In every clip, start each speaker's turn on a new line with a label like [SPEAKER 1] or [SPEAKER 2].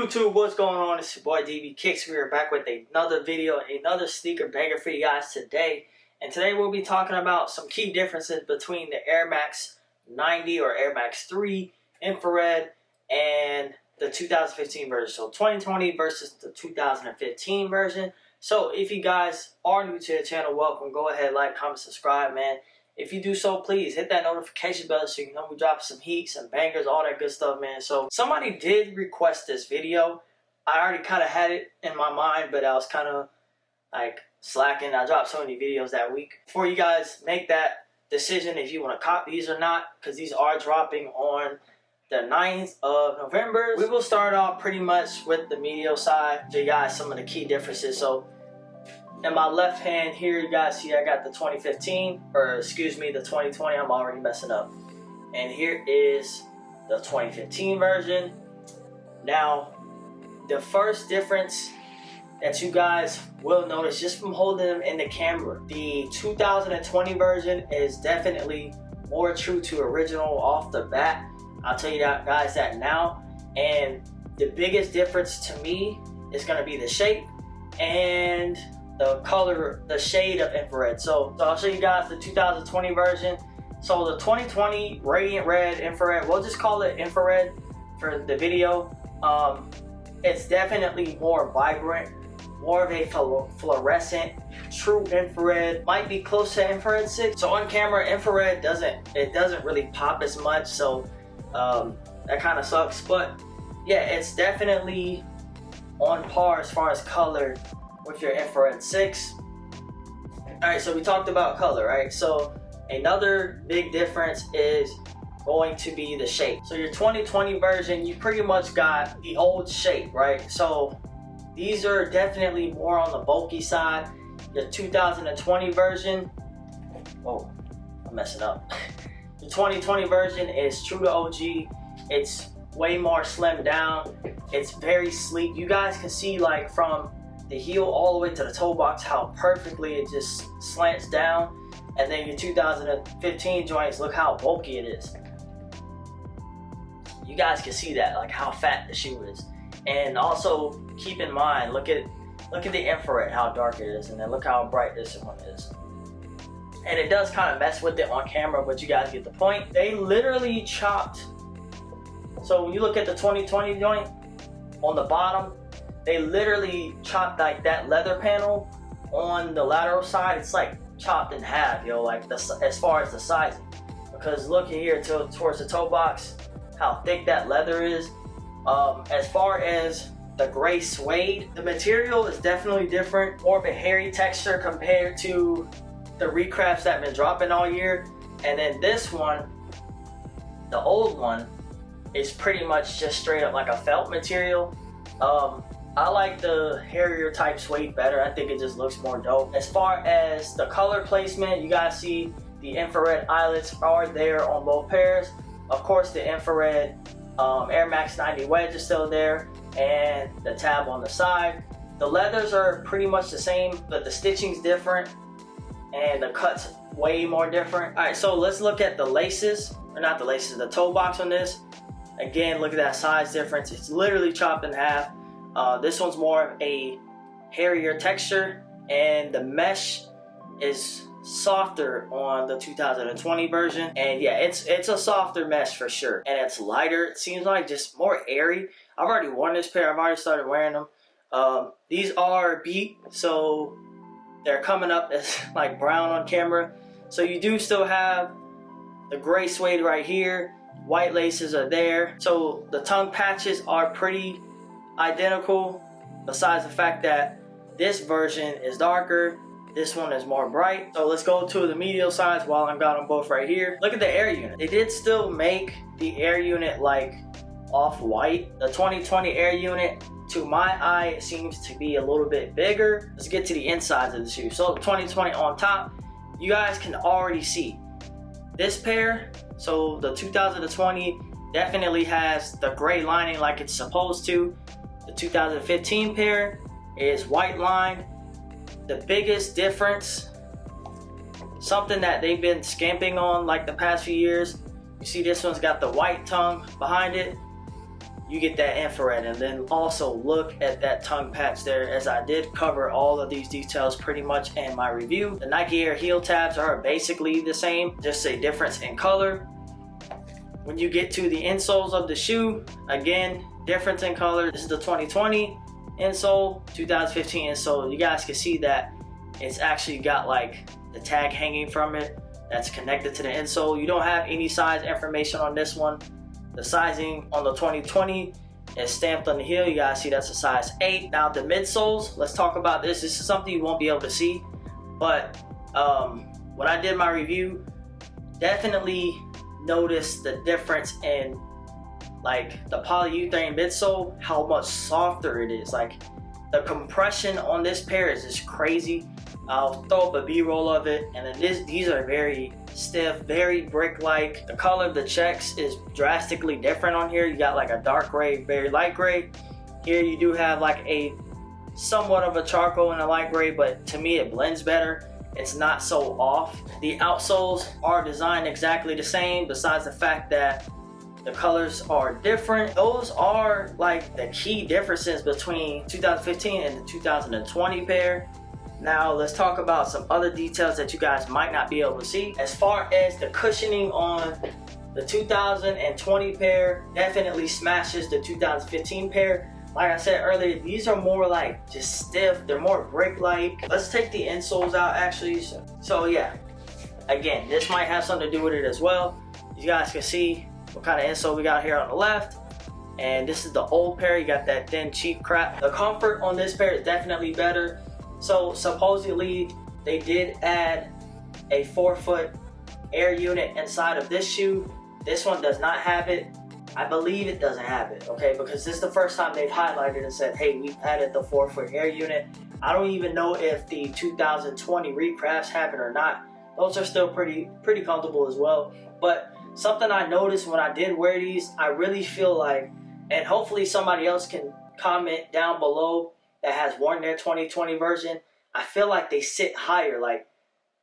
[SPEAKER 1] YouTube, what's going on? It's your boy DbKicks. We are back with another video, another sneaker banger for you guys today. And today we'll be talking about some key differences between the Air Max 90 or Air Max 3 infrared and the 2015 version. So 2020 versus the 2015 version. So if you guys are new to the channel, welcome. Go ahead, like, comment, subscribe, man. If you do so, please hit that notification bell so you know we drop some heat, some bangers, all that good stuff, man. So somebody did request this video. I already kind of had it in my mind, but I was kind of like slacking. I dropped so many videos that week. Before you guys make that decision if you want to cop these or not, because these are dropping on the 9th of November. We will start off pretty much with the medial side, show you guys some of the key differences. So in my left hand here, you guys see I got the 2015, or excuse me, the 2020. I'm already messing up. And here is the 2015 version. Now, the first difference that you guys will notice just from holding them in the camera, the 2020 version is definitely more true to original off the bat. I'll tell you that, guys, that now. And the biggest difference to me is going to be the shape and the color, the shade of infrared. So I'll show you guys the 2020 version. So the 2020 radiant red infrared, we'll just call it infrared for the video. It's definitely more vibrant, more of a fluorescent, true infrared. Might be close to infrared 6. So on camera, infrared doesn't really pop as much. So that kind of sucks. But yeah, it's definitely on par as far as color with your infrared 6. Alright, so we talked about color, right? So another big difference is going to be the shape. So your 2020 version, you pretty much got the old shape, right? So these are definitely more on the bulky side. The 2020 version, oh, I'm messing up. The 2020 version is true to OG. It's way more slimmed down. It's very sleek. You guys can see, like, from the heel all the way to the toe box how perfectly it just slants down. And then your 2015 joints, look how bulky it is. You guys can see that, like how fat the shoe is. And also keep in mind, look at the infrared, how dark it is, and then look how bright this one is. And it does kind of mess with it on camera, but you guys get the point. They literally chopped. So when you look at the 2020 joint on the bottom, they literally chopped like that leather panel on the lateral side. It's like chopped in half, yo, like as far as the sizing. Because look here towards the toe box, how thick that leather is. As far as the gray suede, the material is definitely different, more of a hairy texture compared to the recrafts that have been dropping all year. And then this one, the old one, is pretty much just straight up like a felt material. I like the hairier type suede better. I think it just looks more dope. As far as the color placement, you guys see the infrared eyelets are there on both pairs. Of course, the infrared Air Max 90 wedge is still there, and the tab on the side. The leathers are pretty much the same, but the stitching's different and the cut's way more different. All right, so let's look at the laces, or not the laces, the toe box on this. Again, look at that size difference. It's literally chopped in half. This one's more of a hairier texture, and the mesh is softer on the 2020 version. And yeah, it's a softer mesh for sure, and it's lighter. It seems like just more airy. I've already worn this pair. I've already started wearing them. These are beat, so they're coming up as like brown on camera. So you do still have the gray suede right here. White laces are there. So the tongue patches are pretty identical, besides the fact that this version is darker, this one is more bright. So let's go to the medial sides while I've got them both right here. Look at the air unit. They did still make the air unit like off-white. The 2020 air unit, to my eye, it seems to be a little bit bigger. Let's get to the insides of the shoe. So 2020 on top, you guys can already see this pair. So the 2020 definitely has the gray lining like it's supposed to. The 2015 pair is white lined. The biggest difference, something that they've been skimping on like the past few years, you see this one's got the white tongue behind it. you get that infrared. And then also look at that tongue patch there, as I did cover all of these details pretty much in my review. The Nike Air heel tabs are basically the same, just a difference in color. When you get to the insoles of the shoe, again, difference in color. This is the 2020 insole, 2015 insole. You guys can see that it's actually got like the tag hanging from it that's connected to the insole. You don't have any size information on this one. The sizing on the 2020 is stamped on the heel. You guys see that's a size 8. Now the midsoles, let's talk about this. This is something you won't be able to see, but when I did my review, definitely noticed the difference in like the polyurethane midsole, how much softer it is. Like the compression on this pair is just crazy. I'll throw up a B-roll of it, and then these are very stiff, very brick-like. The color of the checks is drastically different on here. You got like a dark gray, very light gray. Here you do have like a somewhat of a charcoal and a light gray, but to me it blends better. It's not so off. The outsoles are designed exactly the same, besides the fact that the colors are different. Those are like the key differences between 2015 and the 2020 pair. Now let's talk about some other details that you guys might not be able to see. As far as the cushioning on the 2020 pair, definitely smashes the 2015 pair. Like I said earlier, these are more like just stiff. They're more brick-like. Let's take the insoles out actually. So yeah, again, this might have something to do with it as well. You guys can see what kind of insole we got here on the left. And this is the old pair. You got that thin, cheap crap. The comfort on this pair is definitely better. So supposedly they did add a 4-foot air unit inside of this shoe. This one does not have it. I believe it doesn't have it, okay? Because this is the first time they've highlighted and said, hey, we've added the 4-foot air unit. I don't even know if the 2020 recrafts have it or not. Those are still pretty comfortable as well. But something I noticed when I did wear these, I really feel like, and hopefully somebody else can comment down below that has worn their 2020 version, I feel like they sit higher, like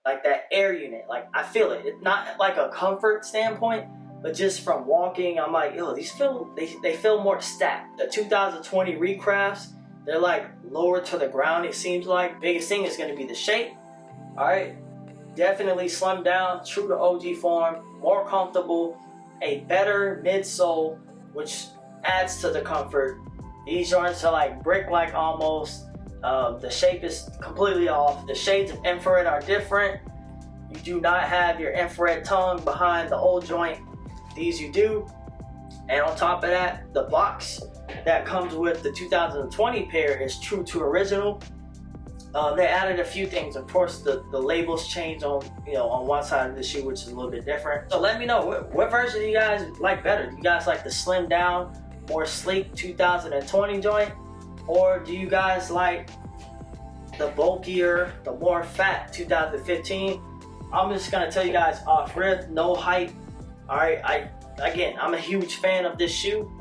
[SPEAKER 1] that air unit. Like I feel it. It's not like a comfort standpoint, but just from walking, I'm like, yo, these they feel more stacked. The 2020 recrafts, they're like lower to the ground, it seems like. Biggest thing is gonna be the shape. All right, definitely slimmed down, true to OG form, more comfortable, a better midsole, which adds to the comfort. These joints are like brick-like almost. The shape is completely off. The shades of infrared are different. You do not have your infrared tongue behind the old joint. These you do. And on top of that, the box that comes with the 2020 pair is true to original. They added a few things. Of course, the labels changed on one side of the shoe, which is a little bit different. So let me know, what version do you guys like better? Do you guys like the slim down, more sleek 2020 joint? Or do you guys like the bulkier, the more fat 2015? I'm just gonna tell you guys off rip, no hype. All right, I'm a huge fan of this shoe,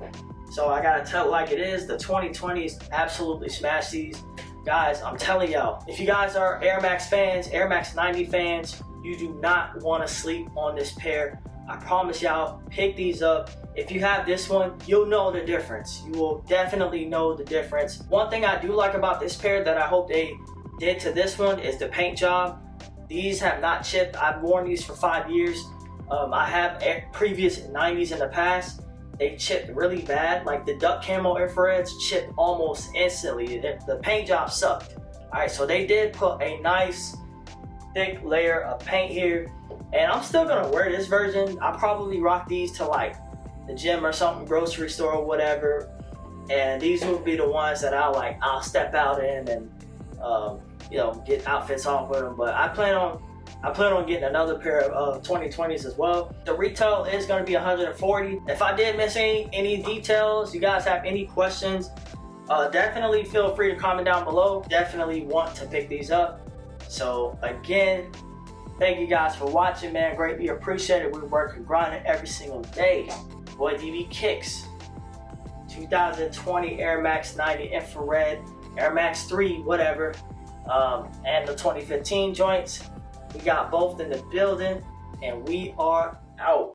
[SPEAKER 1] so I gotta tell it like it is. The 2020s absolutely smash these. Guys, I'm telling y'all, if you guys are Air Max fans, Air Max 90 fans, you do not want to sleep on this pair. I promise y'all, pick these up. If you have this one, you'll know the difference. You will definitely know the difference. One thing I do like about this pair that I hope they did to this one is the paint job. These have not chipped. I've worn these for 5 years. I have previous 90s in the past. They chipped really bad. Like the duck camo infrareds chipped almost instantly. The paint job sucked. All right, so they did put a nice thick layer of paint here. And I'm still gonna wear this version. I'll probably rock these to like the gym or something, grocery store or whatever. And these will be the ones that I'll step out in and get outfits off with them. But I plan on getting another pair of 2020s as well. The retail is gonna be $140. If I did miss any details, you guys have any questions, definitely feel free to comment down below. Definitely want to pick these up. So again, thank you guys for watching, man. Greatly appreciated. We're working, grinding every single day. Boy, DbKicks, 2020 Air Max 90 infrared, Air Max 3, whatever, and the 2015 joints. We got both in the building, and we are out.